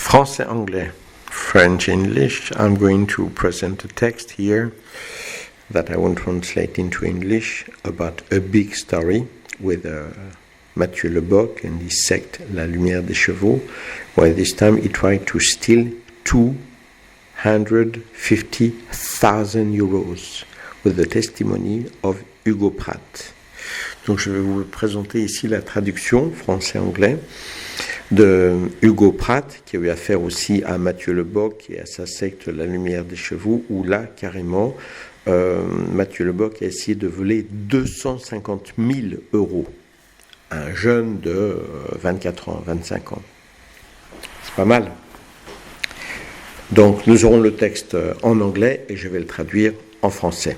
Français-anglais, French-English. I'm going to present a text here that I will translate into English about a big story with Mathieu Lebock and his sect La Lumière des Chevaux, where this time he tried to steal 250,000 euros with the testimony of Hugo Pratt. Donc je vais vous présenter ici la traduction français-anglais de Hugo Pratt, qui a eu affaire aussi à Mathieu Lebock et à sa secte La Lumière des Chevaux, où là, carrément, Mathieu Lebock a essayé de voler 250 000 euros à un jeune de 24 ans, 25 ans. C'est pas mal. Donc nous aurons le texte en anglais et je vais le traduire en français.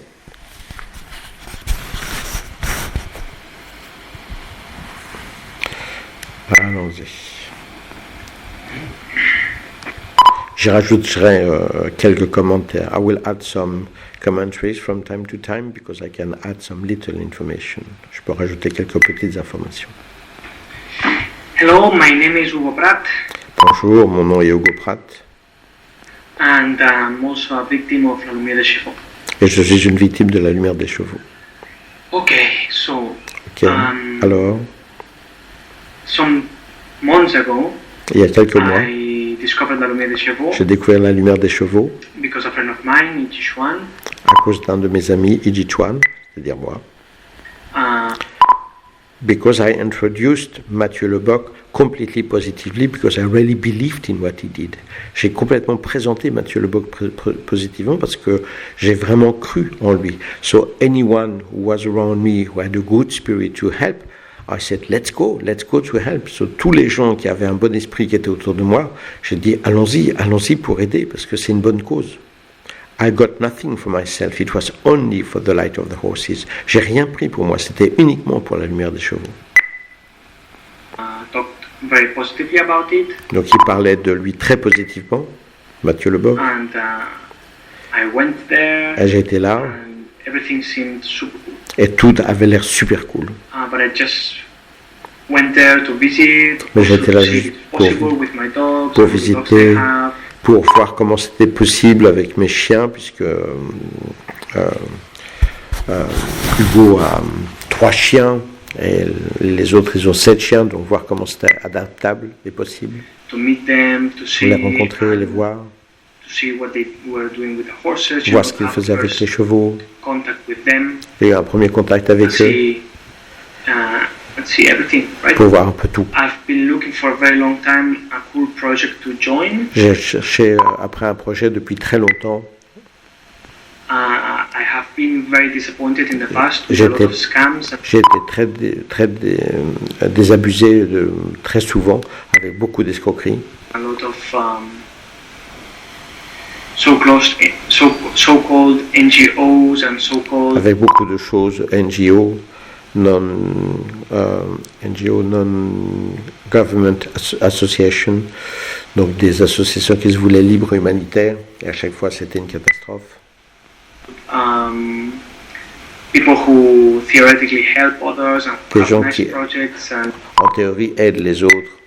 Allons-y. J'y rajouterai quelques commentaires. I will add some commentaries from time to time because I can add some little information. Je peux rajouter quelques petites informations. Hello, my name is Hugo Pratt. Bonjour, mon nom est Hugo Pratt. And I'm also a victim of La Lumière des Chevaux. Et je suis une victime de la lumière des chevaux. Okay, so Alors, some months ago, il y a quelques mois, I discovered La Lumière des Chevaux j'ai découvert la lumière des chevaux because a friend of mine, Ichi Chuan, à cause d'un de mes amis, Iji Chuan, c'est-à-dire moi. Because I introduced Mathieu Lebock completely positively because I really believed in what he did. J'ai complètement présenté Mathieu Lebock positivement parce que j'ai vraiment cru en lui. So anyone who was around me who had a good spirit to help, I said, let's go to help. So tous les gens qui avaient un bon esprit qui étaient autour de moi, j'ai dit, allons-y pour aider parce que c'est une bonne cause. I got nothing for myself, it was only for the light of the horses. J'ai rien pris pour moi, c'était uniquement pour la lumière des chevaux. Talked very positively about it. Donc il parlait de lui très positivement, Mathieu Lebock. And I went there. Et j'ai été là. And everything seemed super cool. Et tout avait l'air super cool. But I just went there to visit. Mais j'étais là juste pour visiter, pour voir comment c'était possible avec mes chiens, puisque Hugo a 3 chiens et les autres ils ont 7 chiens, donc voir comment c'était adaptable et possible. To meet them, to see, les rencontrer, les voir. To see what they were doing with the horses, voir ce qu'ils faisaient avec les chevaux. Contact with them. Et un premier contact avec eux. See everything, right? Pour voir un peu tout. I've been looking for a very long time a cool project to join. J'ai cherché après un projet depuis très longtemps. I have been very disappointed in the past with a lot of scams. J'ai été très désabusé très souvent avec beaucoup d'escroqueries. A lot of so-called NGOs and so-called. Avec beaucoup de choses NGO. Non-government association, donc des associations qui se voulaient libres humanitaires, et à chaque fois c'était une catastrophe. People who theoretically help others and des gens qui, projects and en théorie, aident les autres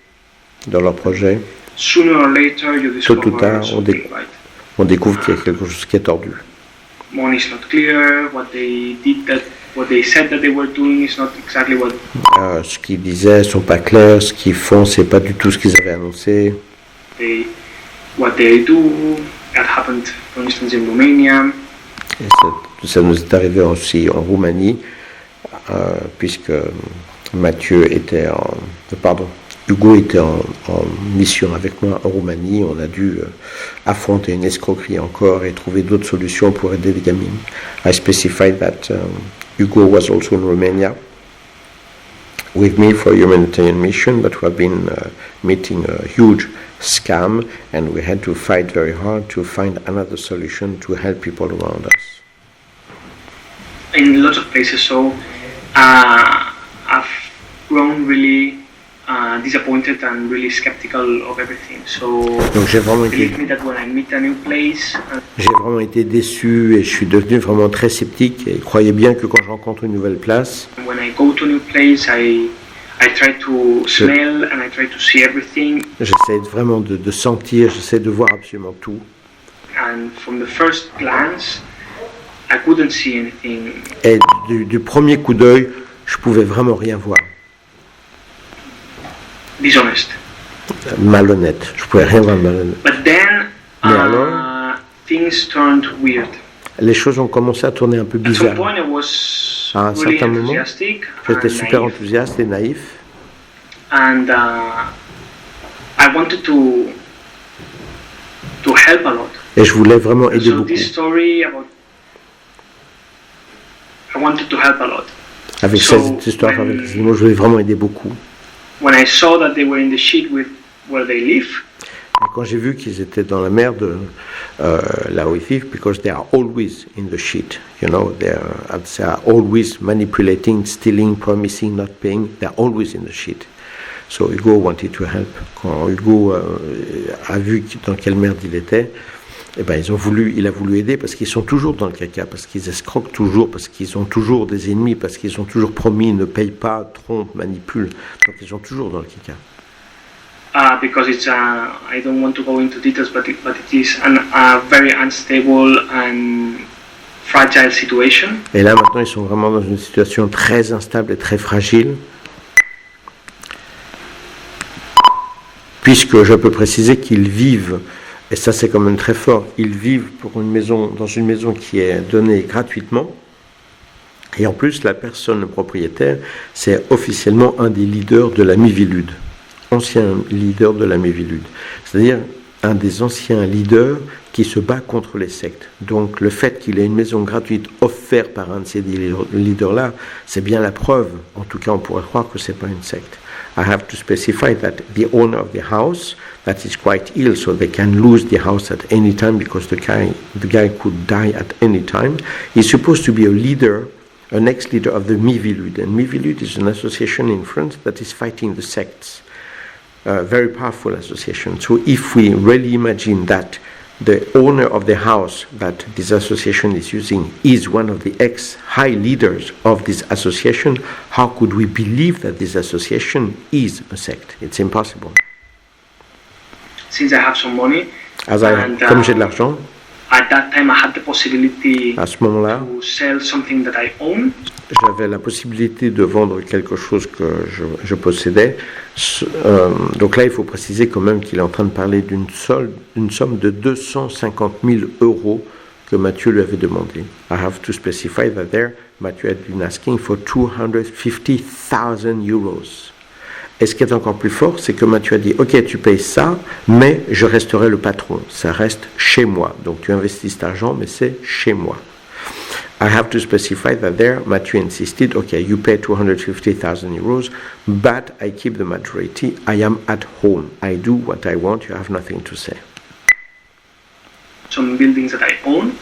dans leurs projets. Sooner or later, you discover tôt ou tard, on découvre qu'il y a quelque chose qui est tordu. One is not clear, what they said that they were doing is not exactly what. Ce qu'ils disaient sont pas clairs, ce qu'ils font c'est pas du tout ce qu'ils avaient annoncé. What they do, that happened, for instance, in Romania. Et ça nous est arrivé aussi en Roumanie, puisque Hugo était en mission avec moi en Roumanie. On a dû affronter une escroquerie encore et trouver d'autres solutions pour aider les gamines. I specified that Hugo was also in Romania with me for a humanitarian mission, but we have been meeting a huge scam and we had to fight very hard to find another solution to help people around us. In lots of places, so I've grown really disappointed and really skeptical of everything. So donc j'ai vraiment été déçu et je suis devenu vraiment très sceptique et croyez bien que quand je rencontre une nouvelle place, when I go to a new place, I I try to smell and I try to see everything. J'essaie vraiment de sentir, j'essaie de voir absolument tout. And from the first glance, I couldn't see anything. Et du premier coup d'œil, je pouvais vraiment rien voir. Dishonest. Malhonnête, je pouvais rien voir de malhonnête. But then Mais alors, things turned weird. les choses ont commencé à tourner un peu At some bizarres. point, I was À un really certain moment, enthusiastic j'étais and super naive, enthousiaste et naïf. and I wanted to help a lot. Et je voulais vraiment aider So beaucoup. this story about I wanted to help a lot. Avec So, cette histoire when- avec les animaux, je voulais vraiment aider beaucoup. When I saw that they were in the sheet with where they live, Et quand j'ai vu qu'ils étaient dans la mer de là où ils vivent, because they are always in the shit, you know, they are always manipulating, stealing, promising, not paying, they are always in the shit. So Hugo wanted to help. Quand Hugo a vu dans quelle merde il était, eh ben il a voulu aider parce qu'ils sont toujours dans le caca, parce qu'ils escroquent toujours, parce qu'ils ont toujours des ennemis, parce qu'ils ont toujours promis, ne payent pas, trompent, manipulent. Donc ils sont toujours dans le caca. because it's I don't want to go into details, but it is a very unstable and fragile situation. Et là maintenant ils sont vraiment dans une situation très instable et très fragile. Puisque je peux préciser qu'ils vivent, et ça c'est quand même très fort, ils vivent dans une maison qui est donnée gratuitement, et en plus la personne, le propriétaire, c'est officiellement un des leaders de la Mivilude, ancien leader de la Mivilude, c'est-à-dire un des anciens leaders qui se bat contre les sectes. Donc le fait qu'il ait une maison gratuite offerte par un de ces leaders-là, c'est bien la preuve, en tout cas on pourrait croire que c'est pas une secte. I have to specify that the owner of the house, that is quite ill, so they can lose the house at any time because the guy could die at any time, is supposed to be a leader, an ex-leader of the Mivilude. And Mivilude is an association in France that is fighting the sects. A very powerful association. So if we really imagine that the owner of the house that this association is using is one of the ex-high leaders of this association, how could we believe that this association is a sect? It's impossible. Since I have some money, Comme j'ai de l'argent, at that time I had the possibility à ce moment-là, to sell something that I own. j'avais la possibilité de vendre quelque chose que je possédais. Donc là, il faut préciser quand même qu'il est en train de parler d'une somme de 250 000 euros que Mathieu lui avait demandé. I have to specify that there, Mathieu had been asking for 250,000 euros. Et ce qui est encore plus fort, c'est que Mathieu a dit, ok, tu payes ça, mais je resterai le patron. Ça reste chez moi. Donc tu investis cet argent, mais c'est chez moi. I have to specify that there, Mathieu insisted, okay, you pay 250,000 euros, but I keep the majority. I am at home. I do what I want. You have nothing to say. Some buildings that I own.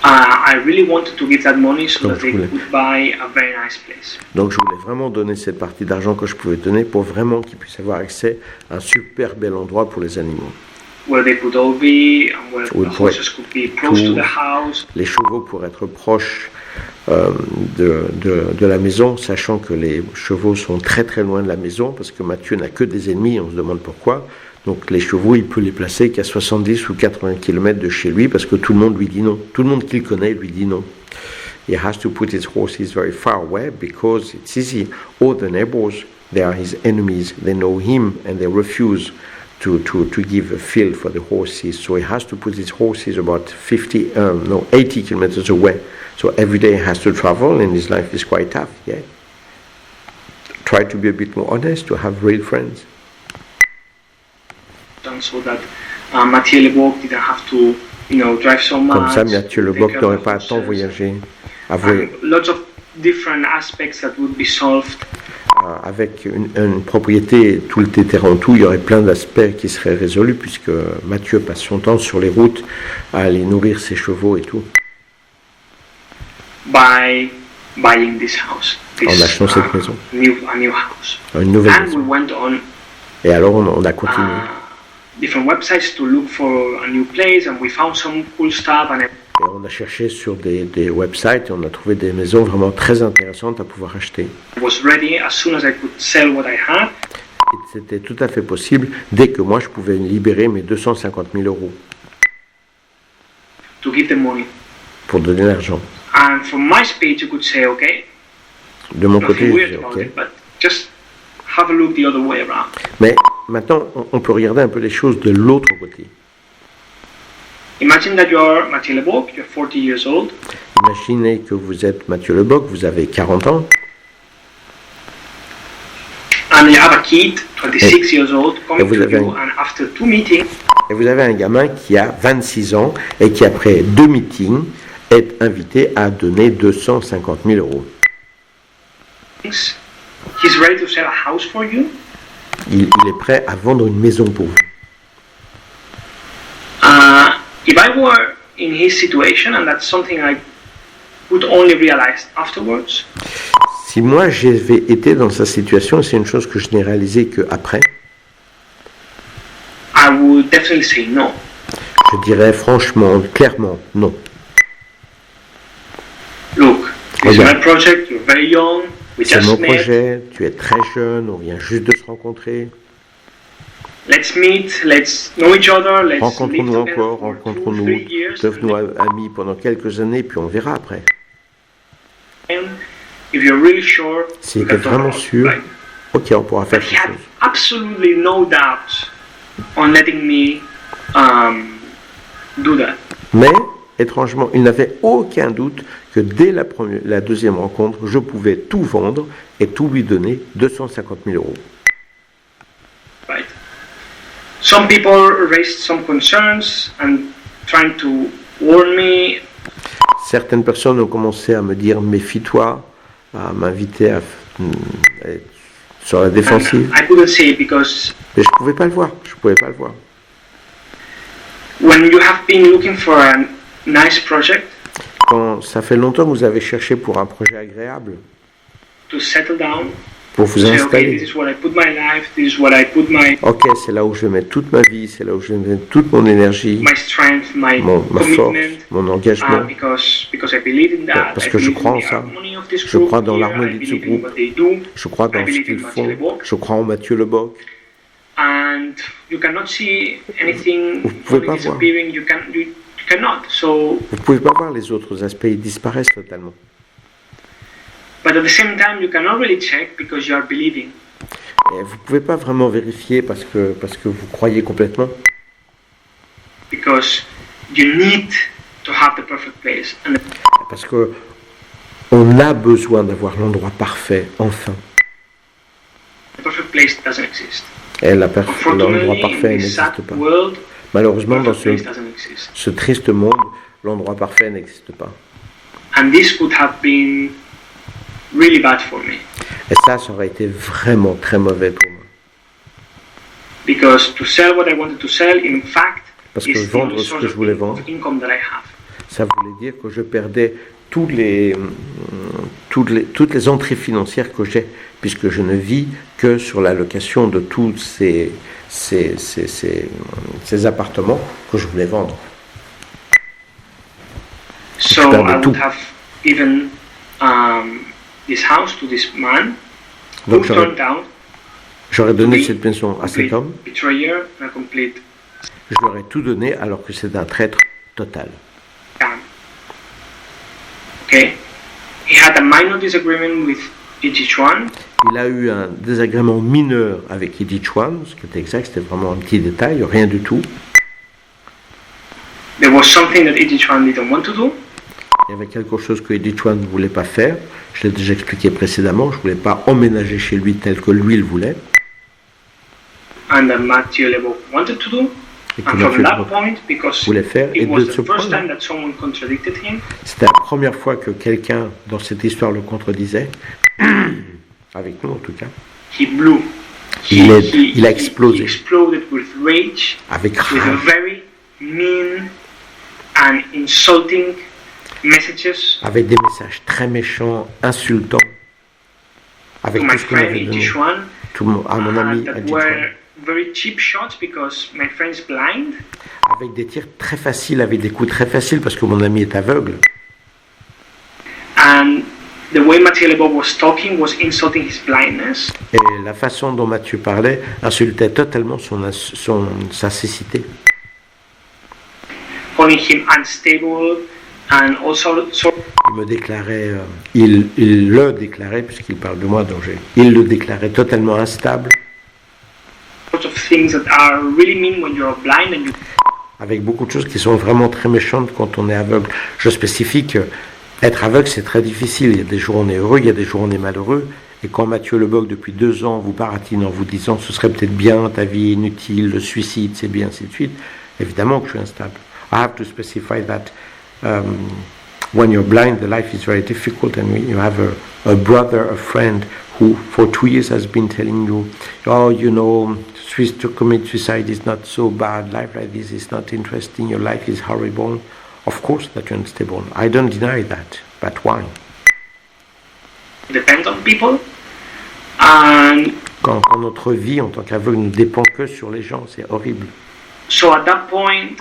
I really wanted to give that money so that they could buy a very nice place. Donc je voulais vraiment donner cette partie d'argent que je pouvais donner pour vraiment qu'ils puissent avoir accès à un super bel endroit pour les animaux. Where they could all be, and where the horses could be close to the house. Les chevaux pourraient être proches de la maison, sachant que les chevaux sont très très loin de la maison, parce que Mathieu n'a que des ennemis, on se demande pourquoi. Donc les chevaux, il peut les placer qu'à 70 ou 80 km de chez lui, parce que tout le monde lui dit non. Tout le monde qu'il connaît lui dit non. He has to put his horses very far away, because it's easy. All the neighbors, they are his enemies, they know him, and they refuse to give a field for the horses. So he has to put his horses about 80 kilometers away. So every day he has to travel, and his life is quite tough, yeah. Try to be a bit more honest, to have real friends. So that Mathieu Leboc didn't have to, drive so much. Comme ça, Mathieu Leboc n'aurait pas à tant voyager. Lots of different aspects that would be solved. Avec une propriété, tout le terrain, tout, il y aurait plein d'aspects qui seraient résolus, puisque Mathieu passe son temps sur les routes à aller nourrir ses chevaux et tout. By buying this house. En achetant cette maison. A new house. Une nouvelle And maison. we went on Et alors on a continué. different websites to look for a new place, and we found some cool stuff. Et on a cherché sur des websites et on a trouvé des maisons vraiment très intéressantes à pouvoir acheter. I was ready as soon as I could sell what I had. Et c'était tout à fait possible dès que moi je pouvais libérer mes 250 000 euros To give them money. pour donner l'argent. And from my speech, you could say, okay, De mon côté, nothing je weird disais about ok. it, but just have a look the other way around. Mais maintenant, on peut regarder un peu les choses de l'autre côté. Imagine that you're Mathieu Leboc, you're 40 years old, Imaginez que vous êtes Mathieu Leboc, vous avez 40 ans, and you have a kid, 26 years old, coming vous to avez you, and after 2 meetings, et vous avez un gamin qui a 26 ans et qui, après 2 meetings, est invité à donner 250 000 euros. he's ready to sell a house for you. Il est prêt à vendre une maison pour vous. If I were in his situation, and that's something I would only realize afterwards, Si moi j'avais été dans sa situation, et c'est une chose que je n'ai réalisée qu'après, I would definitely say no. je dirais franchement, clairement, non. Look, this is Regarde. my project, you're very young, we C'est mon just met, projet, tu es très jeune, on vient juste de se rencontrer. let's meet, let's know each other, let's live Rencontrons-nous together encore, for 2, rencontrons-nous, 3 years, devenons amis pendant quelques années, puis on verra après. and if you're really sure, Si we tu es can talk vraiment about it, sûr, right? ok, on pourra faire But he quelque had chose. absolutely no doubt on letting me do that. Mais, étrangement, il n'avait aucun doute que dès la deuxième rencontre, je pouvais tout vendre et tout lui donner 250 000 euros. Right. Some people raised some concerns and trying to warn me. Certaines personnes ont commencé à me dire méfie-toi, à m'inviter à être sur la défensive. And I couldn't say it because Mais je ne pouvais pas le voir, je pouvais pas le voir. when you have been looking for a nice project Quand ça fait longtemps que vous avez cherché pour un projet agréable, to settle down, pour vous say, okay, installer. this is where I put my life, this is where I put my Ok, c'est là où je vais mettre toute ma vie, c'est là où je vais mettre toute mon énergie, strength, my ma force, commitment, mon engagement. because I believe in that. Parce I que je believe crois in en the ça. harmony of this Je group crois dans here, l'harmonie I de ce believe in groupe. what they do, Je crois I dans ce believe qu'ils in Mathieu font. Leboc. Je crois en Mathieu Leboc. And you cannot see anything Vous pouvez pas voir. disappearing. You cannot. So, Vous ne pouvez pas voir les autres aspects, ils disparaissent totalement. but at the same time, you cannot really check because you are believing. Et vous ne pouvez pas vraiment vérifier parce que vous croyez complètement. Because you need to have the perfect place. And Parce que on a besoin d'avoir l'endroit parfait, enfin. the perfect place doesn't exist. Et l'endroit Unfortunately, parfait in this sad n'existe pas. world, Malheureusement, the dans perfect place doesn't exist. ce triste monde, l'endroit parfait n'existe pas. And this could have been really bad for me. Et ça aurait été vraiment très mauvais pour moi. Because to sell what I wanted to sell, in fact, Parce que is the vendre only ce source que je voulais vendre, of income that I have. ça voulait dire que je perdais toutes les entrées financières que j'ai, puisque je ne vis que sur la location de tous ces appartements que je voulais vendre. So perdais I would tout. have given this house to this man who Donc turned down j'aurais donné Oui. cette pension à cet complete homme, betrayer and a complete je lui aurais tout donné alors que c'est un traître total. scam. Okay, he had a minor disagreement with each one, Il a eu un désagrément mineur avec Edith Chuan, ce qui était exact, c'était vraiment un petit détail, rien du tout. there was something that each one didn't want to do, Il y avait quelque chose que Edith Chuan ne voulait pas faire, je l'ai déjà expliqué précédemment, je ne voulais pas emménager chez lui tel que lui le voulait. and that Mathieu Leboc wanted to do. Et que And Mathieu from that Leboc point, because voulait faire, et it de was ce the first point-là, time that someone contradicted him, c'était la première fois que quelqu'un dans cette histoire le contredisait, avec nous en tout cas, he blew. Il a He explosé. exploded with rage, avec with rage, very mean and insulting messages avec des messages très méchants, insultants, avec to tout my ce qu'on avait friend donné, Itishuan à mon ami that Edith were Chuan, very cheap shots because my friend's blind. avec des tirs très faciles, avec des coups très faciles parce que mon ami est aveugle. And the way Mathieu Leboeuf was talking was insulting his blindness. Et la façon dont Mathieu parlait insultait totalement sa cécité. Calling him unstable and also Il me déclarait, il le déclarait, puisqu'il parle de moi, donc il le déclarait totalement instable. sorts of things that are really mean when you're blind and you. Avec beaucoup de choses qui sont vraiment très méchantes quand on est aveugle. Je spécifie que être aveugle, c'est très difficile. Il y a des jours où on est heureux, il y a des jours où on est malheureux. Et quand Mathieu Leboeuf, depuis 2 ans, vous baratine en vous disant ce serait peut-être bien, ta vie est inutile, le suicide, c'est bien, ainsi de suite, évidemment que je suis instable. I have to specify that when you're blind, the life is very difficult, and you have a brother, a friend, who for 2 years has been telling you, oh, you know, to commit suicide is not so bad, life like this is not interesting, your life is horrible. Of course that you're unstable. I don't deny that, but why? Depends on people. And Quand notre vie en tant qu'aveugle ne dépend que sur les gens, c'est horrible. so at that point,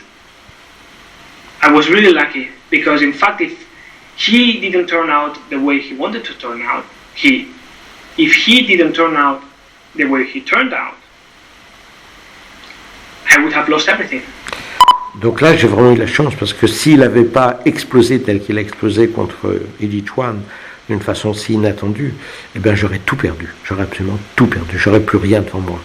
I was really lucky because, in fact, if he didn't turn out the way he wanted to turn out, if he didn't turn out the way he turned out, I would have lost everything. Donc là, j'ai vraiment eu la chance parce que s'il n'avait pas explosé tel qu'il a explosé contre Edith Swan d'une façon si inattendue, eh bien j'aurais tout perdu. J'aurais absolument tout perdu. J'aurais plus rien devant moi.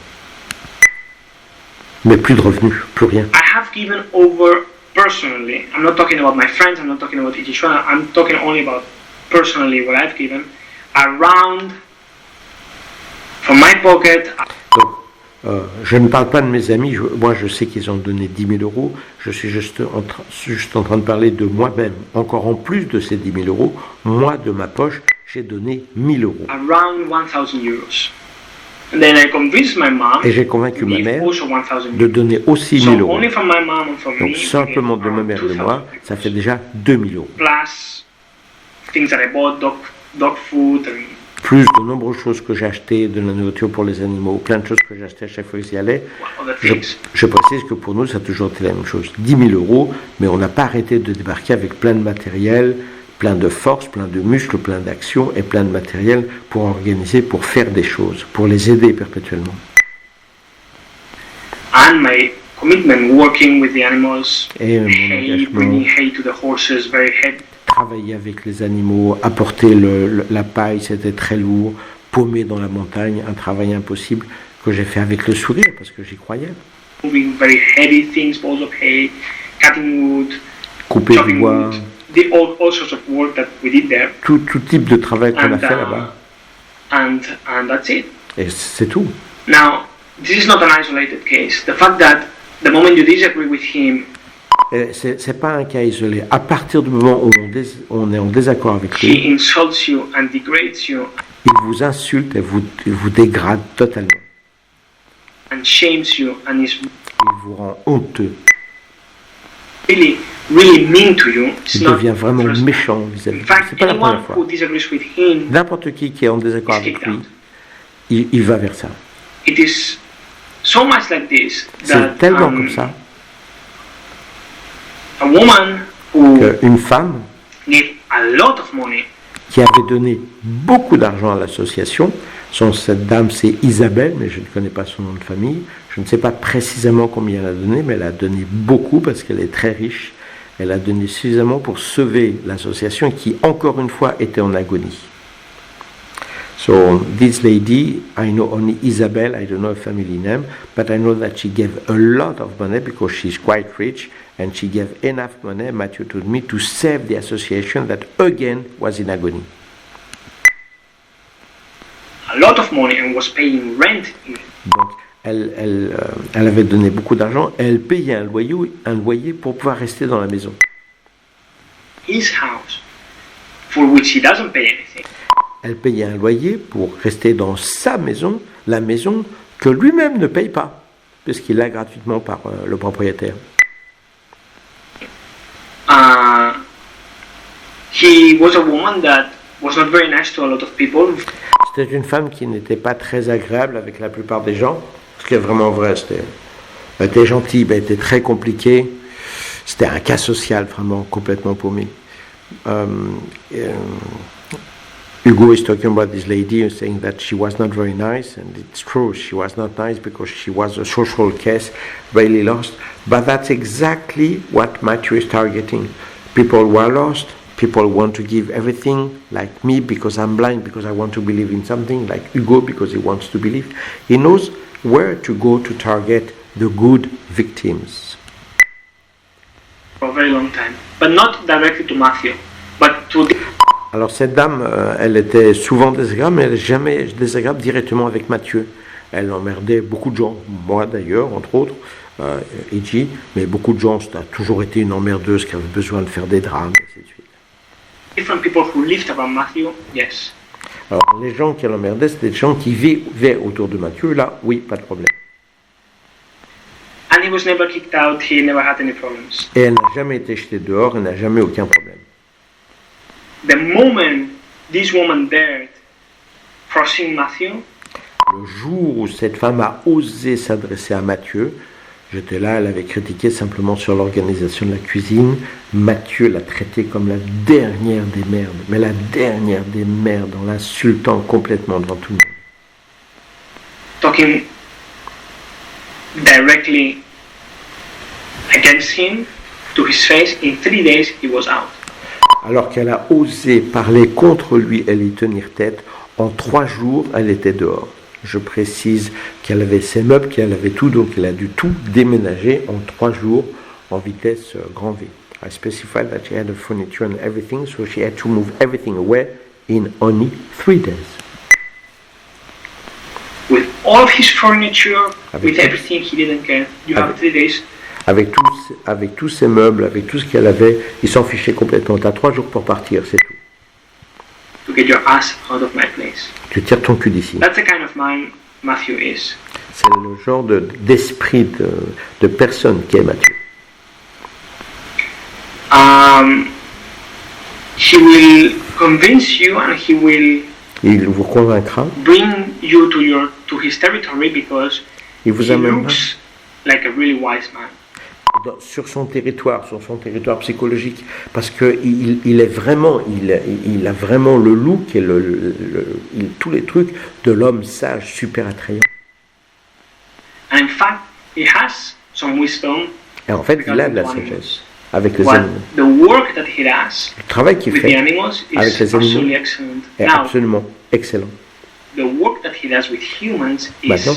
Mais plus de revenus, plus rien. I have given over personally. I'm not talking about my friends. I'm not talking about Ichishwana. I'm talking only about personally what I've given. Around from my pocket. Donc, je ne parle pas de mes amis. Moi, je sais qu'ils ont donné 10 000 euros. Je suis juste en train de parler de moi-même. Encore en plus de ces 10 000 euros, moi, de ma poche, j'ai donné 1 000 euros. Around 1,000 euros. And then I convinced my mom Et j'ai convaincu to ma give mère also 1,000 de euros. donner aussi 1 So 000 euros. only from my mom and from Donc me, simplement de ma mère et de moi, ça fait déjà 2 000 euros. plus things that I bought, dog food and Plus de nombreuses choses que j'ai achetées, de la nourriture pour les animaux, plein de choses que j'achetais à chaque fois que j'y allais. other Je, things. je précise que pour nous, ça a toujours été la même chose. 10 000 euros, mais on n'a pas arrêté de débarquer avec plein de matériel, plein de force, plein de muscles, plein d'actions et plein de matériel pour organiser, pour faire des choses, pour les aider perpétuellement. And my commitment working with the animals, Et mon hay, engagement, bringing hay to the horses, very heavy. travailler avec les animaux, apporter la paille, c'était très lourd, paumer dans la montagne, un travail impossible que j'ai fait avec le sourire parce que j'y croyais. Moving very heavy things, balls of hay, cutting wood, Couper du chopping bois, wood, all sorts of work that we did there, tout type de travail qu'on a and fait là-bas. and that's it. Et c'est tout. Now, this is not an isolated case. The fact that the moment you disagree with him, Et c'est pas un cas isolé. À partir du moment où on est en désaccord avec he lui, insults you and degrades you il vous insulte et vous dégrade totalement. and shames you and is Il vous rend honteux. really, really mean to you, it's Il not devient vraiment the first time. méchant vis-à-vis In de vous. fact, C'est pas la anyone première who fois. disagrees with him N'importe qui est en désaccord is avec kicked lui, out. il va vers ça. It is so much like this C'est that tellement comme ça a woman who qu'une femme gave a lot of money qui avait donné beaucoup d'argent à l'association, cette dame c'est Isabelle, mais je ne connais pas son nom de famille, je ne sais pas précisément combien elle a donné, mais elle a donné beaucoup parce qu'elle est très riche, elle a donné suffisamment pour sauver l'association qui encore une fois était en agonie. So this lady, I know only Isabel, I don't know her family name, but I know that she gave a lot of money because she's quite rich, and she gave enough money, Matthew told me, to save the association that again was in agony. a lot of money and was paying rent in it. Donc elle avait donné beaucoup d'argent, elle payait un loyer pour pouvoir rester dans la maison. His house, for which he doesn't pay anything. Elle payait un loyer pour rester dans sa maison, la maison que lui-même ne paye pas, puisqu'il l'a gratuitement par le propriétaire. He was a woman that was not very nice to a lot of people. C'était une femme qui n'était pas très agréable avec la plupart des gens. Ce qui est vraiment vrai, elle était gentille, mais elle était très compliquée. C'était un cas social vraiment complètement paumé. Hugo is talking about this lady saying that she was not very nice, and it's true, she was not nice because she was a social case, really lost. But that's exactly what Matthew is targeting. People who are lost, people who want to give everything, like me because I'm blind, because I want to believe in something, like Hugo because he wants to believe. He knows where to go to target the good victims. For a very long time, but not directly to Matthew, but to the... Alors cette dame, elle était souvent désagréable, mais elle n'est jamais désagréable directement avec Mathieu. Elle emmerdait beaucoup de gens, moi d'ailleurs, entre autres, Iji, mais beaucoup de gens, ça a toujours été une emmerdeuse qui avait besoin de faire des drames, et ainsi de suite. Different people who lived around Matthew, yes. Alors les gens qui l'emmerdaient, c'était des gens qui vivaient autour de Mathieu, là, oui, pas de problème. And he was never kicked out, he never had any problems. Et elle n'a jamais été jetée dehors, elle n'a jamais aucun problème. The moment this woman dared crossing Matthew, le jour où cette femme a osé s'adresser à Mathieu, j'étais là, elle avait critiqué simplement sur l'organisation de la cuisine. Mathieu l'a traité comme la dernière des merdes, mais la dernière des merdes, en l'insultant complètement devant tout le monde. Talking directly against him to his face, in 3 days he was out. Alors qu'elle a osé parler contre lui et lui tenir tête, en 3 jours, elle était dehors. Je précise qu'elle avait ses meubles, qu'elle avait tout, donc elle a dû tout déménager en 3 jours en vitesse grand V. I specified that she had the furniture and everything, so she had to move everything away in only 3 days. With all of his furniture, with everything, he didn't care. You have 3 days. Avec tous ses meubles, avec tout ce qu'elle avait, il s'en fichait complètement. Tu as 3 jours pour partir, c'est tout. To get your ass out of my place. Tu tires ton cul d'ici. That's the kind of man Matthew is. C'est le genre d'esprit de personne qui est Mathieu. He will convince you and he will Il vous convaincra. bring you to his territory because Il vous he amènera looks like a really wise man. sur son territoire psychologique, parce que il est vraiment, il a vraiment le look et tous les trucs de l'homme sage, super attrayant. And in fact, he has some wisdom. Et en fait, il a de la sagesse avec les animaux. The work that he does Le travail qu'il with the fait animals avec is les animaux absolutely excellent. est Now, absolument excellent. the work that he does with humans is Maintenant,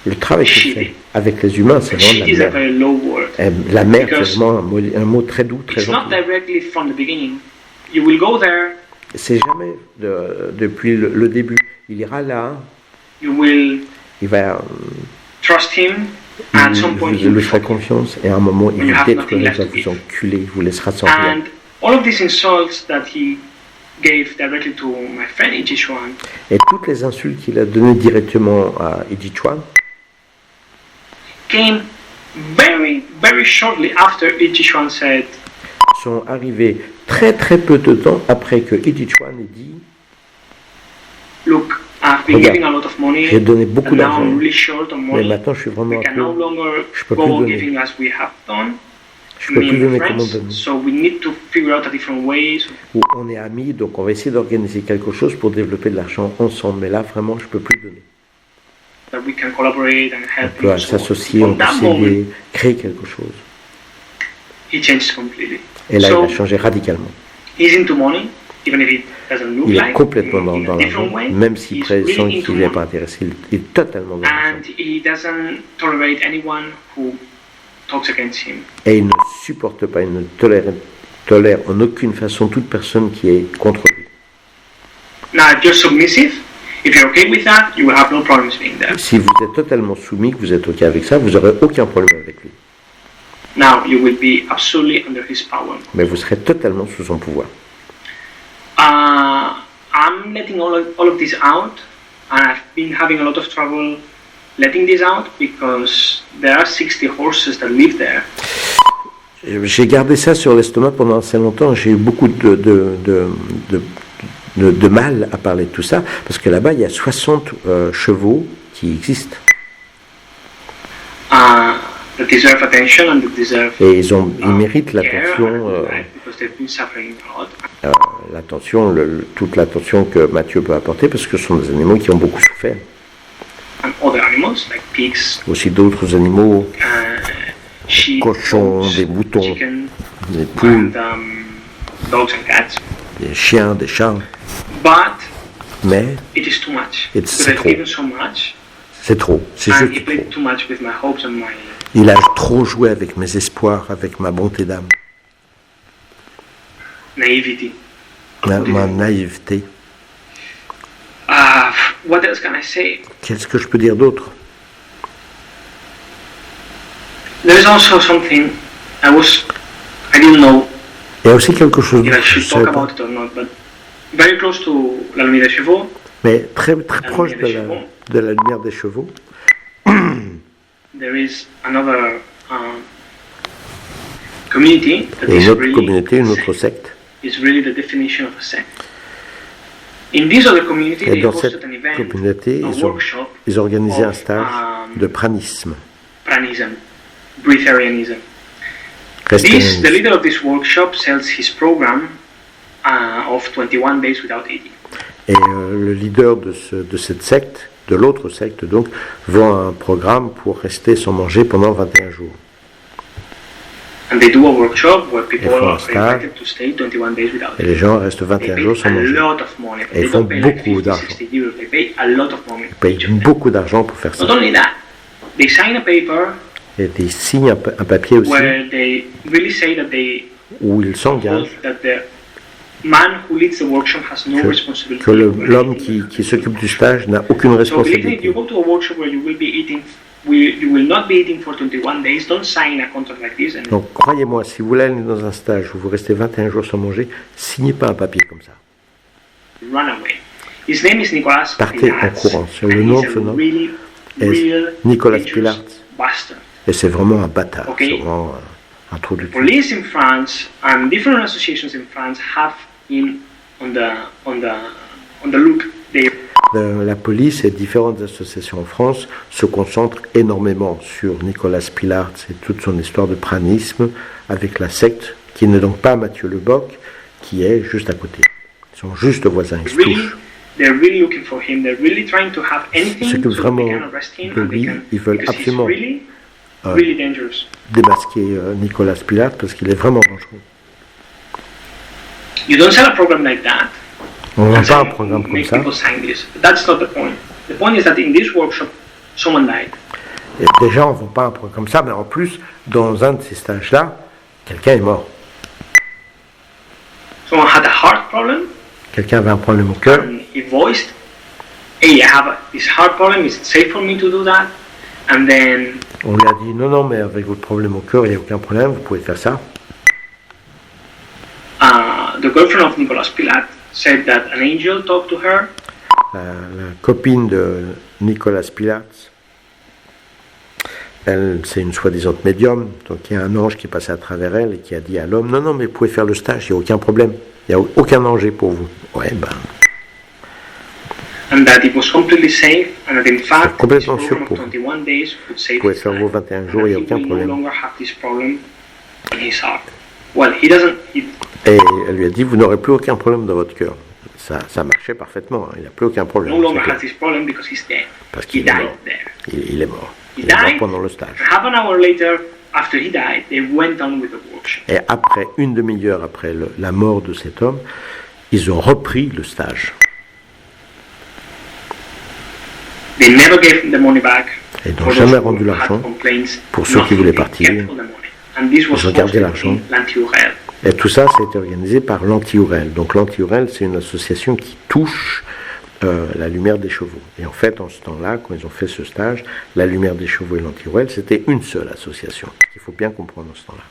le travail qu'il fait avec les humains, c'est vraiment shit is de a la merde. very low word. La merde, Because c'est vraiment un mot très doux, très It's not gentil. directly from the beginning. You will go there, C'est jamais depuis le début. Il ira là, you will il va, trust him, and at some point vous he will lui ferez forgive. confiance, et à un moment, il You vous have nothing détruira, left il va to vous give. enculer, il vous laissera sans rien. And all of these insults that he gave directly to my friend Ichichuan Et toutes les insultes qu'il a données directement à Eddie Chuan came very, very shortly after Ichichuan said, sont arrivées très très peu de temps après que Eddie Chuan ait dit look, I've been Regarde, giving a lot of money, j'ai donné beaucoup and now d'argent, I'm really short on mais money. maintenant je suis vraiment We un can no peu, longer je peux plus go donner. giving as we have done. Je peux Me plus and my donner comme on friends, donne. so we need to figure out a different ways. Où on est amis, donc on va essayer d'organiser quelque chose pour développer de l'argent ensemble. Mais là, vraiment, je peux plus donner. That we can collaborate and On help peut you. So s'associer, on from peut that moment, s'aider, créer quelque chose. he changed completely. Et là, So il a changé radicalement. he's into money, even if it doesn't look Il est like. complètement in dans a different l'argent, way. même s'il He's présente really into qu'il n'est money. pas intéressé. Il est totalement dans l'argent. And he doesn't tolerate anyone who talks against him. Et il ne supporte pas, il ne tolère en aucune façon toute personne qui est contre lui. Now, if you're submissive, if you're okay with that, you will have no problems being there. Si vous êtes totalement soumis, que vous êtes OK avec ça, vous n'aurez aucun problème avec lui. Now, you will be absolutely under his power. Mais vous serez totalement sous son pouvoir. I'm letting all of this out, and I've been having a lot of trouble letting this out because there are 60 horses that live there. J'ai gardé ça sur l'estomac pendant assez longtemps. J'ai eu beaucoup de mal à parler de tout ça, parce que là-bas, il y a 60 chevaux qui existent. that deserve attention and that deserve Et ils méritent care l'attention, and life because they've been suffering a lot. toute l'attention que Mathieu peut apporter, parce que ce sont des animaux qui ont beaucoup souffert. And other animals like pigs, Aussi d'autres animaux, sheep, cochons, goats, des moutons, chicken, des poules, and dogs and cats. des chiens, des chats. But Mais it is too much. It's Because I've trop. given so much, c'est trop, c'est and he juste trop. played too much with my hopes and my. Il a trop joué avec mes espoirs, avec ma bonté d'âme, Naivety. ma naïveté. What else can I say? Qu'est-ce que je peux dire d'autre? There is also something I didn't know Il y a aussi quelque chose if I d'autre, je should savais talk pas. about it or not, but very close to La Nuit des Chevaux, Mais très proche lumière des chevaux. de la lumière des chevaux, there is another community that et is une autre really communauté, une a autre sect. secte. Is really the definition of a sect. In this other community, Et they dans hosted cette an event, communauté, a workshop ils organisaient un of, stage de pranisme. pranism, breatharianism. The Respirisme. leader of this workshop sells his program of 21 days without eating. Et le leader de cette secte, de l'autre secte donc, vend un programme pour rester sans manger pendant 21 jours. And they do a workshop where people font un are stage. invited to stay 21 days without Et eating. les gens restent They 21 pay jours sans a manger. lot of money. Et ils They font don't pay like beaucoup 50, d'argent. 60 euros. They pay a lot of money. Ils payent each of them. beaucoup d'argent pour faire ça. Not only that, they sign a paper Et ils signent un papier aussi where they really say that they où ils s'engagent that the man who leads the workshop has no responsibility. que for l'homme anything. qui s'occupe du stage n'a aucune So believe me, if you responsabilité. go to a workshop where you will be eating, you will not be eating for 21 days. Don't sign a contract like this and Donc croyez-moi, si vous voulez aller dans un stage où vous restez 21 jours sans manger, signez pas un papier comme ça. run away. His name is Nicolas Partez en Pilatz, courant. Sur and le he's nom a de ce nom really, est real, Nicolas dangerous Pilatz. bastard. Et c'est vraiment un bâtard, Ok. c'est vraiment un trou du cul. Police in France and different associations in France have him on the look. They La police et différentes associations en France se concentrent énormément sur Nicolas Pilatz et toute son histoire de pranisme avec la secte qui n'est donc pas Mathieu Leboc, qui est juste à côté. Ils sont juste voisins, ils se touchent. they're really looking for him. They're really trying to have anything S'occupent so vraiment they can arrest him de and they lui. can, Ils veulent because he's absolument really dangerous. démasquer Nicolas Pilatz parce qu'il est vraiment dangereux. You don't sell a program like that. On ne vend and pas un say, programme comme make ça. people sign this. That's not the point. The point is that in this workshop, someone died. Et déjà, on ne vend pas un programme comme ça, mais en plus, dans un de ces stages-là, quelqu'un est mort. Someone had a heart problem Quelqu'un avait un problème au cœur. and he voiced, hey, I have this heart problem, is it safe for me to do that? And then On lui a dit non, non, mais avec votre problème au cœur, il n'y a aucun problème, vous pouvez faire ça. the girlfriend of Nicolas Pilat said that an angel talked to her La copine de Nicolas Pilatz, elle, c'est une soi-disant médium, donc il y a un ange qui est passé à travers elle et qui a dit à l'homme, non, non, mais vous pouvez faire le stage, il n'y a aucun problème, il n'y a aucun danger pour vous. Ouais, ben, and that it was completely safe and that in fact this complètement sûr program of pour vous. 21 days would save Vous pouvez his faire life. vos 21 jours, And il n'y a he aucun will no problème. longer have this problem in his heart. Well, he doesn't. Et elle lui a dit, vous n'aurez plus aucun problème dans votre cœur. Ça marchait parfaitement, hein, il n'a plus aucun problème. No longer c'est has this problem because he's dead. Parce He qu'il est died mort. there. Il est mort. He Il est mort died. pendant le stage. Half an hour later, after he died, they went on with the workshop. Et après, une demi-heure après la mort de cet homme, ils ont repris le stage. They never gave him the money back. Et n'ont For those jamais who rendu had l'argent. complaints, Pour ceux qui nothing. voulaient They partir, kept all the money. And this was ils ont gardé hosted l'argent. in l'Anti-Ourel. Et tout ça, ça a été organisé par l'Anti-Ourel. Donc l'Anti-Ourel, c'est une association qui touche la lumière des chevaux. Et en fait, en ce temps-là, quand ils ont fait ce stage, la lumière des chevaux et l'Anti-Ourel, c'était une seule association. Il faut bien comprendre en ce temps-là.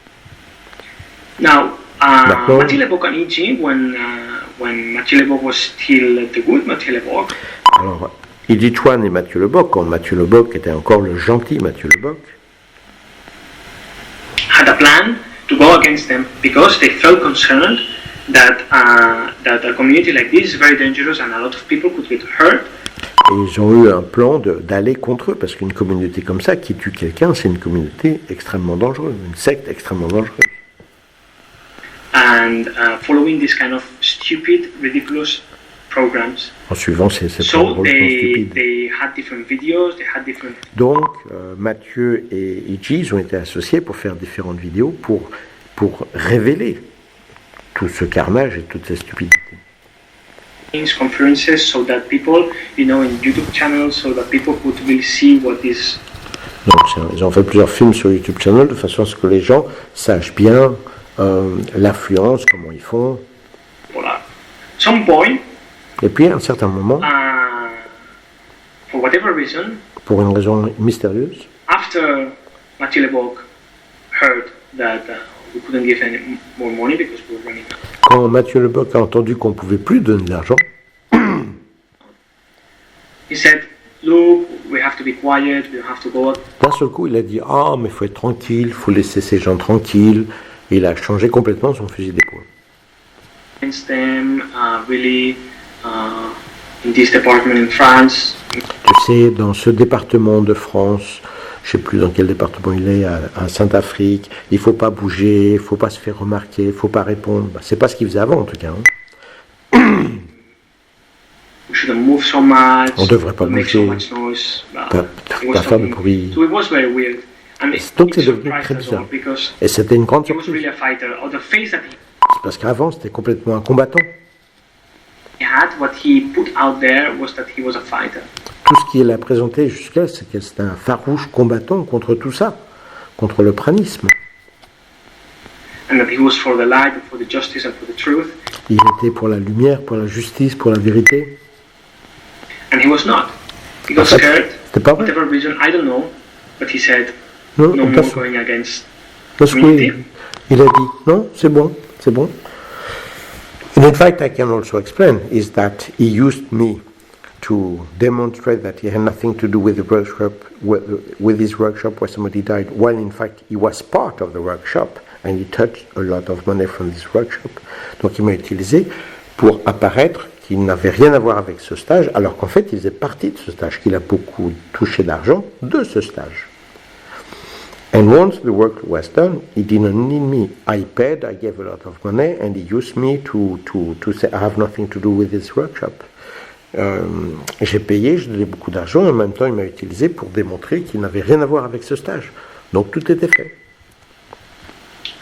Now, D'accord. Mathieu Leboc and E.G., when Mathieu Leboc was still the good Mathieu Leboc, Alors, Edith Swan et Mathieu Leboc, quand Mathieu Leboc était encore le gentil Mathieu Leboc, had a plan to go against them because they felt concerned that a community like this is very dangerous and a lot of people could get hurt. Et ils ont eu un plan d'aller contre eux, parce qu'une communauté comme ça, qui tue quelqu'un, c'est une communauté extrêmement dangereuse, une secte extrêmement dangereuse. And following this kind of stupid, ridiculous programs. En suivant ces So programmes stupides. they had different videos, they had different. Donc, Mathieu et Iji, ils ont été associés pour faire différentes vidéos pour révéler tout ce carnage et toutes ces stupidités. Conferences so that people, in YouTube channels, so that people could really see what is. Donc, ils ont fait plusieurs films sur YouTube Channel de façon à ce que les gens sachent bien l'influence, comment ils font. Voilà. Some point. Et puis, à un certain moment, for whatever reason, pour une raison mystérieuse, after Mathieu Leboeuf heard that we couldn't give any more money because we were running out. Quand Mathieu Leboeuf a entendu qu'on ne pouvait plus donner de l'argent, he said, "Look, we have to be quiet. We have to go." d'un seul coup, il a dit « Ah, mais il faut être tranquille, il faut laisser ces gens tranquilles. » Et il a changé complètement son fusil d'épaule. Against them, really, in this department in France. Tu sais, dans ce département de France, je ne sais plus dans quel département il est, à Saint-Afrique, il ne faut pas bouger, il ne faut pas se faire remarquer, il ne faut pas répondre. Bah, c'est pas ce qu'il faisait avant, en tout cas. We shouldn't move so much. On ne devrait pas make so bouger, much noise. pas faire de bruit. So it was very weird. And Donc it c'est devenu surprised très us all bizarre. because Et c'était une grande he was surprise. really a fighter. Or the face that C'est parce qu'avant, c'était complètement un combattant. he had, what he put out there was that he was a fighter. Tout ce qu'il a présenté jusqu'à, c'est que c'était un farouche combattant contre tout ça, contre le pranisme. And that he was for the light, for the justice, and for the truth. Il était pour la lumière, pour la justice, pour la vérité. And he was not. He got En fait, scared. c'était pas vrai. Whatever reason, I don't know. But he said, Non, no pas more ça. going against. Parce qu'il il a dit, non, c'est bon, c'est bon. And in fact, I can also explain, is that he used me to demonstrate that he had nothing to do with the workshop, with his workshop where somebody died, while in fact he was part of the workshop and he touched a lot of money from this workshop. Donc il m'a utilisé pour apparaître qu'il n'avait rien à voir avec ce stage, alors qu'en fait il faisait partie de ce stage, qu'il a beaucoup touché d'argent de ce stage. And once the work was done, he didn't need me. I paid, I gave a lot of money, and he used me to say I have nothing to do with this workshop. J'ai payé, je donnais beaucoup d'argent, et en même temps il m'a utilisé pour démontrer qu'il n'avait rien à voir avec ce stage. Donc tout était fait.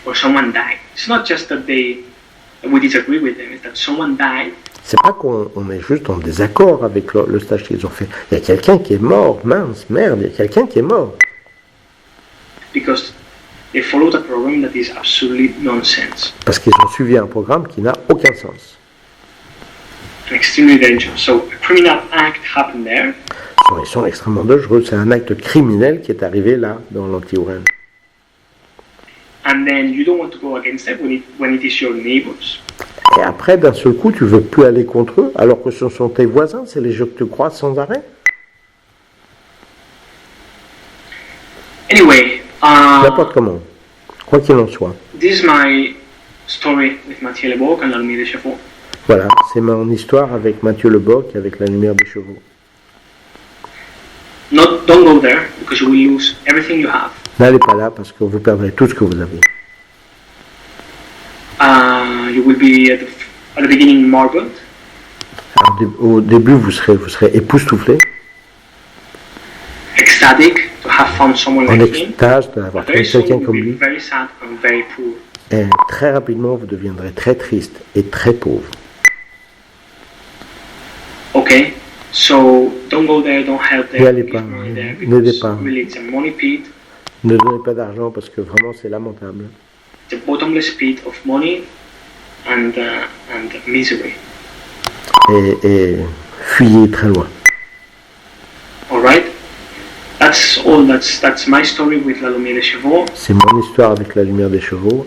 Or someone died. It's not just that we disagree with them, it's that someone died. C'est pas qu'on est juste en désaccord avec le stage qu'ils ont fait. Il y a quelqu'un qui est mort, mince, merde, il y a quelqu'un qui est mort. Because they followed a program that is absolutely nonsense Parce qu'ils ont suivi un programme qui n'a aucun sens. and extremely dangerous. So a criminal act happened there, Ils sont extrêmement dangereux. C'est un acte criminel qui est arrivé là, dans l'Anti-Ouren. and then you don't want to go against them when it is your neighbors. Et après, d'un seul coup, tu veux plus aller contre eux, alors que ce sont tes voisins, c'est les gens que tu croises sans arrêt. Anyway, N'importe comment. Quoi qu'il en soit. this is my story with Mathieu Leboeuf and L'Armée des Chevaux. Voilà, c'est mon histoire avec Mathieu Leboeuf et avec la lumière des chevaux. Don't go there because you will lose everything you have. N'allez pas là parce que vous perdrez tout ce que vous avez. You will be at the beginning marveled, Alors, au début, vous serez époustouflé, ecstatic to have found someone en like him. extase d'avoir Very trouvé soon quelqu'un you comme will be lui. very sad and very poor. Et très rapidement, vous deviendrez très triste et très pauvre. Okay, so don't go there, don't help N'y there, allez don't pas, give money there n'aidez because pas. really it's a money pit, Ne donnez pas d'argent parce que vraiment, c'est lamentable. it's a bottomless pit of money and misery. Et fuyez très loin. All right, that's all. That's my story with La Lumière des Chevaux. C'est mon histoire avec la lumière des chevaux.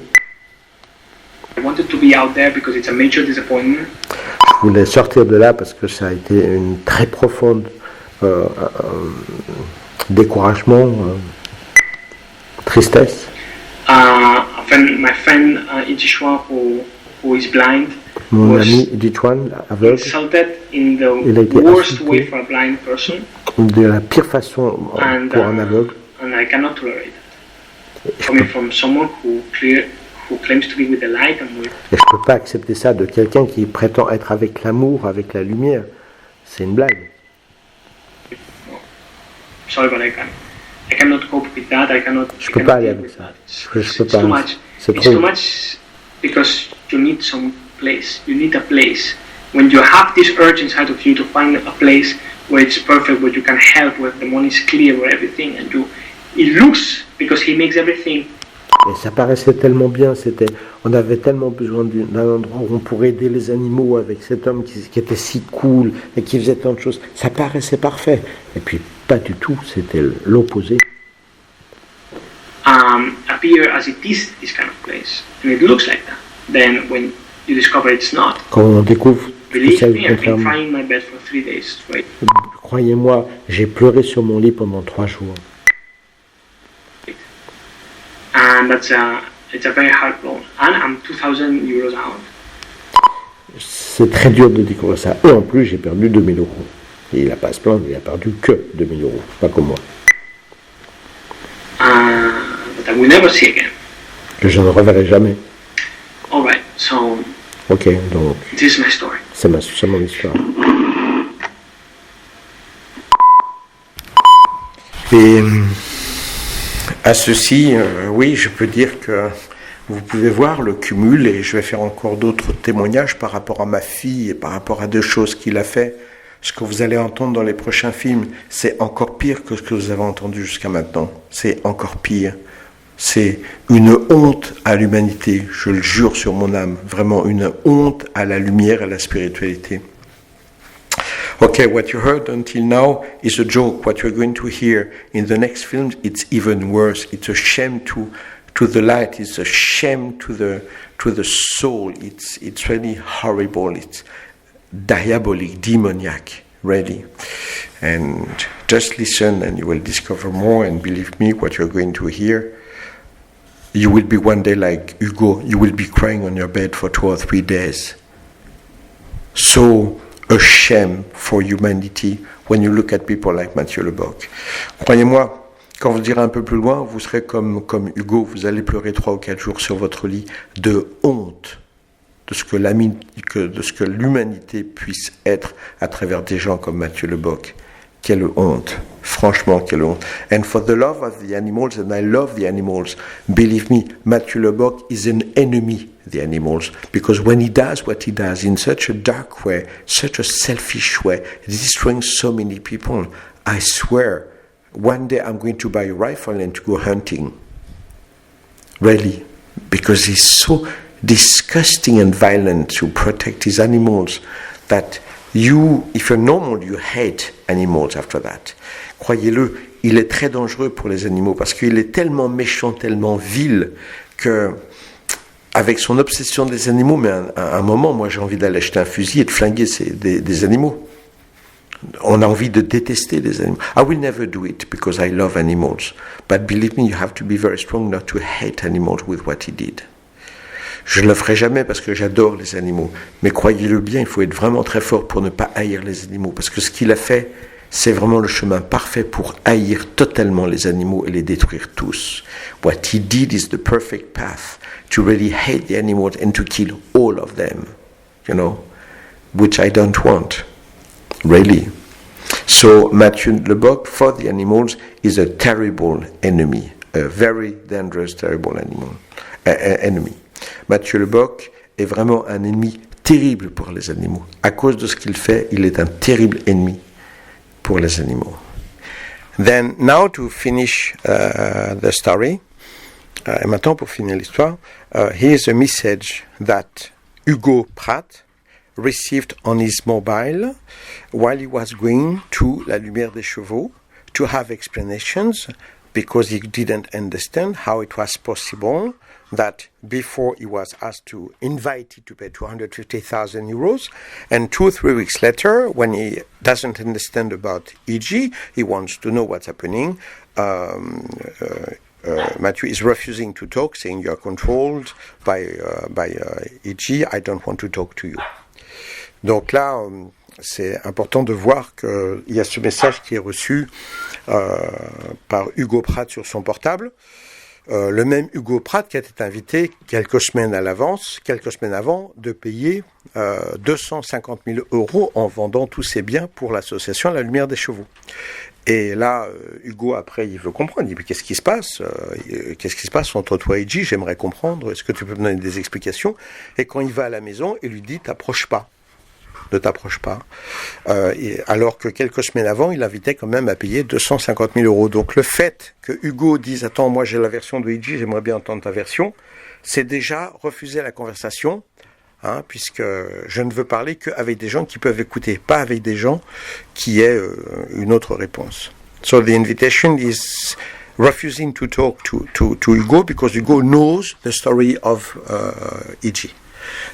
I wanted to be out there because it's a major disappointment. Je voulais sortir de là parce que ça a été une très profonde découragement, tristesse. My friend Iji Chua, who who is blind Mon was ami Ditwan, aveugle, insulted in Il a the été worst insulté. way for a blind person, de la pire façon and pour un aveugle. and I cannot tolerate that. Coming from someone who claims to be with the light and with Et je ne peux pas accepter ça de quelqu'un qui prétend être avec l'amour, avec la lumière. C'est une blague. sorry, but I cannot cope with that. I cannot. Je peux pas aller avec ça. Je peux It's pas. too much. C'est It's trop. too much because you need some place. You need a place. When you have this urge inside of you to find a place where it's perfect, where you can help, where the money is clear, where everything, and it looks because he makes everything. Et ça paraissait tellement bien, on avait tellement besoin d'un endroit où on pourrait aider les animaux avec cet homme qui était si cool et qui faisait tant de choses. Ça paraissait parfait. Et puis pas du tout, c'était l'opposé. Appear as it is this kind of place, and it looks like that. Then when you discover it's not, Quand on découvre que believe c'est me, I've been contrairement, crying in my bed for 3 days straight. croyez-moi, j'ai pleuré sur mon lit pendant 3 jours. And it's a very hard blow. And I'm 2,000 euros out. C'est très dur de découvrir ça. Et en plus, j'ai perdu 2000 euros. Et il n'a pas à se plaindre, il a perdu que 2000 euros. Pas comme moi. That I will never see again. Que je ne reverrai jamais. Alright, so Ok, donc this is my story. c'est mon histoire. Et à ceci, oui, je peux dire que vous pouvez voir le cumul, et je vais faire encore d'autres témoignages par rapport à ma fille et par rapport à deux choses qu'il a fait. Ce que vous allez entendre dans les prochains films, c'est encore pire que ce que vous avez entendu jusqu'à maintenant. C'est encore pire. C'est une honte à l'humanité, je le jure sur mon âme, vraiment une honte à la lumière et à la spiritualité. Okay, what you heard until now is a joke. What you're going to hear in the next film, it's even worse. It's a shame to the light. It's a shame to the soul. It's really horrible. It's diabolic, demoniac, really. And just listen, and you will discover more. And believe me, what you're going to hear, you will be one day like Hugo. You will be crying on your bed for 2 or 3 days. So a shame for humanity when you look at people like Mathieu Lebock. Croyez-moi, quand vous irez un peu plus loin, vous serez comme Hugo, vous allez pleurer 3 ou 4 jours sur votre lit de honte de ce que l'humanité puisse être à travers des gens comme Mathieu Lebock. Quelle honte, franchement, quelle honte. And for the love of the animals, and I love the animals, believe me, Mathieu Lebock is an enemy of the animals, because when he does what he does in such a dark way, such a selfish way, destroying so many people, I swear, one day I'm going to buy a rifle and to go hunting. Really, because he's so disgusting and violent to protect his animals that if you're normal, you hate animals after that. Croyez-le, il est très dangereux pour les animaux parce qu'il est tellement méchant, tellement vil que, avec son obsession des animaux, mais à un moment, moi j'ai envie d'aller acheter un fusil et de flinguer des animaux. On a envie de détester les animaux. I will never do it because I love animals. But believe me, you have to be very strong not to hate animals with what he did. Je ne le ferai jamais parce que j'adore les animaux. Mais croyez-le bien, il faut être vraiment très fort pour ne pas haïr les animaux. Parce que ce qu'il a fait, c'est vraiment le chemin parfait pour haïr totalement les animaux et les détruire tous. What he did is the perfect path to really hate the animals and to kill all of them. You know, which I don't want. Really. So Mathieu Lebock, for the animals, is a terrible enemy. A very dangerous, terrible enemy. Mathieu Lebock est vraiment un ennemi terrible pour les animaux. À cause de ce qu'il fait, il est un terrible ennemi pour les animaux. Then, now to finish the story, et maintenant pour finir l'histoire, here's a message that Hugo Pratt received on his mobile while he was going to La Lumière des Chevaux to have explanations because he didn't understand how it was possible that before he was asked to invited to pay 250,000 euros, and 2 or 3 weeks later, when he doesn't understand about EG, he wants to know what's happening. Matthew is refusing to talk, saying you are controlled by E.G. I don't want to talk to you. Donc là, c'est important de voir qu'il y a ce message qui est reçu par Hugo Pratt sur son portable. Le même Hugo Pratt qui a été invité quelques semaines avant, de payer 250 000 € en vendant tous ses biens pour l'association La Lumière des Chevaux. Et là, Hugo, après, il veut comprendre. Il dit, mais qu'est-ce qui se passe entre toi et G? J'aimerais comprendre. Est-ce que tu peux me donner des explications? Et quand il va à la maison, il lui dit, ne t'approche pas. Alors que quelques semaines avant, il invitait quand même à payer 250 000 €. Donc le fait que Hugo dise, attends, moi j'ai la version de Luigi, j'aimerais bien entendre ta version, c'est déjà refuser la conversation, puisque je ne veux parler qu'avec des gens qui peuvent écouter, pas avec des gens qui aient une autre réponse. So the invitation is refusing to talk to Hugo, because Hugo knows the story of E.G.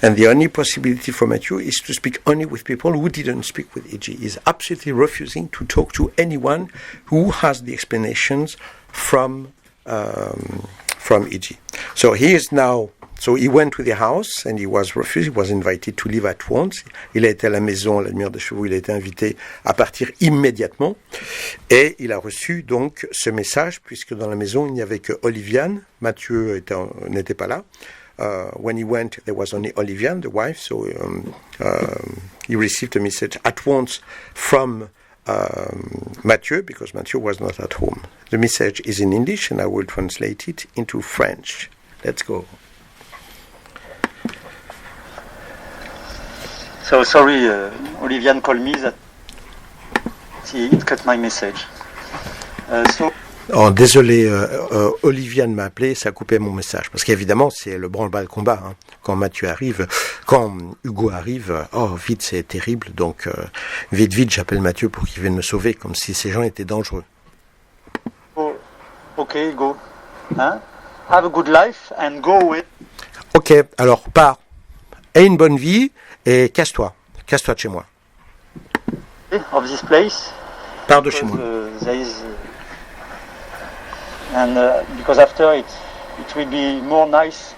And the only possibility for Matthew is to speak only with people who didn't speak with E.G. He's absolutely refusing to talk to anyone who has the explanations from E.G. So he is now. So he went to the house and he was refused. He was invited to leave at once. Il a été à la maison, à la Lumière des Chevaux. Il a été invité à partir immédiatement. Et il a reçu donc ce message, puisque dans la maison, il n'y avait que Oliviane. Mathieu n'était pas là. When he went, there was only Oliviane, the wife, so he received a message at once from Mathieu, because Mathieu was not at home. The message is in English, and I will translate it into French. Let's go. So sorry, Oliviane called me that it cut my message. Oh, désolé, Oliviane m'a appelé, ça a coupé mon message. Parce qu'évidemment, c'est le branle-bas combat. Quand Hugo arrive, vite, c'est terrible. Donc, vite, j'appelle Mathieu pour qu'il vienne me sauver, comme si ces gens étaient dangereux. Oh, ok, Hugo. Have a good life and go away. Ok, alors pars. Aie une bonne vie et casse-toi. Casse-toi de chez moi. Of this place. Pars de chez moi. And because after it will be more nice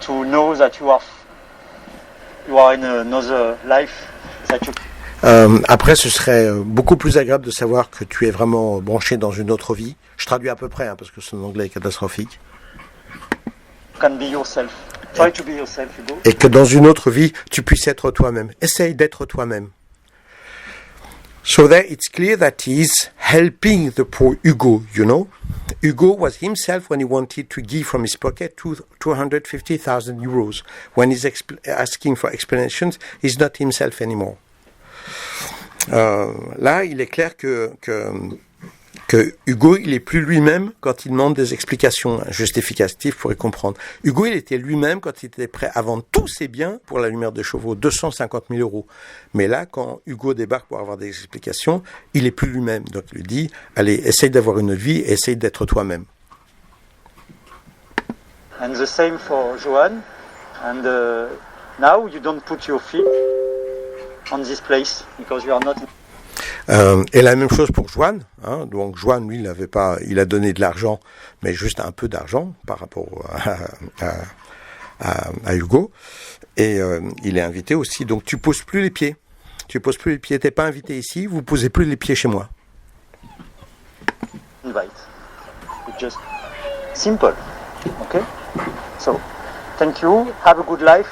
to know that you are in another life. Après, ce serait beaucoup plus agréable de savoir que tu es vraiment branché dans une autre vie. Je traduis à peu près, parce que son anglais est catastrophique. Can be yourself. Try to be yourself, Hugo. Et que dans une autre vie, tu puisses être toi-même. Essaye d'être toi-même. So there it's clear that he's helping the poor Hugo, you know. Hugo was himself when he wanted to give from his pocket 250,000 euros. When he's asking for explanations, he's not himself anymore. Là, il est clair que Hugo, il est plus lui-même quand il demande des explications justificatives pour y comprendre. Hugo, il était lui-même quand il était prêt à vendre tous ses biens pour la Lumière des Chevaux, 250 000 €. Mais là, quand Hugo débarque pour avoir des explications, il est plus lui-même. Donc il lui dit, allez, essaye d'avoir une vie, essaye d'être toi-même. And the same for Johan. And now you don't put your feet on this place because you are not. Et la même chose pour Joanne. Donc Joanne, lui, il a donné de l'argent, mais juste un peu d'argent par rapport à Hugo. Et il est invité aussi. Donc tu poses plus les pieds. T'es pas invité ici. Vous posez plus les pieds chez moi. Invite. It's just simple. Okay. So, thank you. Have a good life.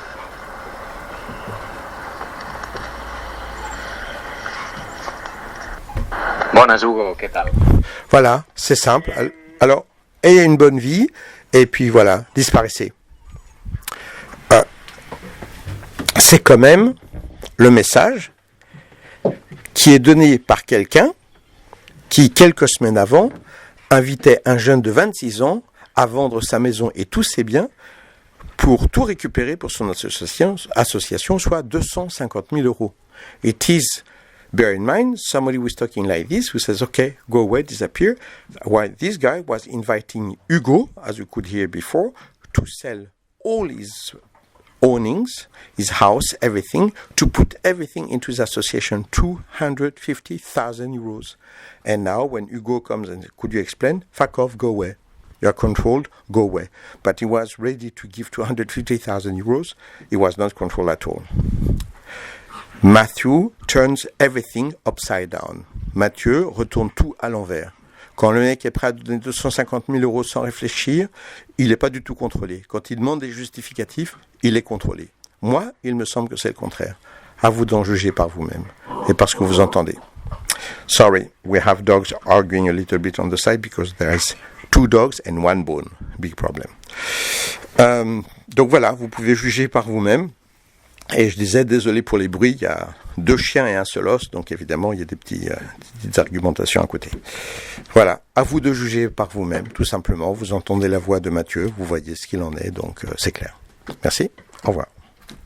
Buenas, Hugo, ¿qué tal? Voilà, c'est simple. Alors, ayez une bonne vie, et puis voilà, disparaissez. C'est quand même le message qui est donné par quelqu'un qui, quelques semaines avant, invitait un jeune de 26 ans à vendre sa maison et tous ses biens pour tout récupérer pour son association, soit 250 000 €. It is... Bear in mind, somebody was talking like this, who says, okay, go away, disappear, while this guy was inviting Hugo, as you could hear before, to sell all his ownings, his house, everything, to put everything into his association, 250,000 €. And now, when Hugo comes and, could you explain? Fuck off, go away. you are controlled, go away. But he was ready to give 250,000 euros. He was not controlled at all. Matthew turns everything upside down. Mathieu retourne tout à l'envers. Quand le mec est prêt à donner 250 000 euros sans réfléchir, il n'est pas du tout contrôlé. Quand il demande des justificatifs, il est contrôlé. Moi, il me semble que c'est le contraire. À vous d'en juger par vous-même et par ce que vous entendez. Sorry, we have dogs arguing a little bit on the side because there is 2 dogs and 1 bone. Big problem. Donc voilà, vous pouvez juger par vous-même. Et je disais, désolé pour les bruits, il y a 2 chiens et un seul os, donc évidemment, il y a des petites argumentations à côté. Voilà, à vous de juger par vous-même, tout simplement. Vous entendez la voix de Mathieu, vous voyez ce qu'il en est, donc c'est clair. Merci, au revoir.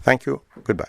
Thank you, goodbye.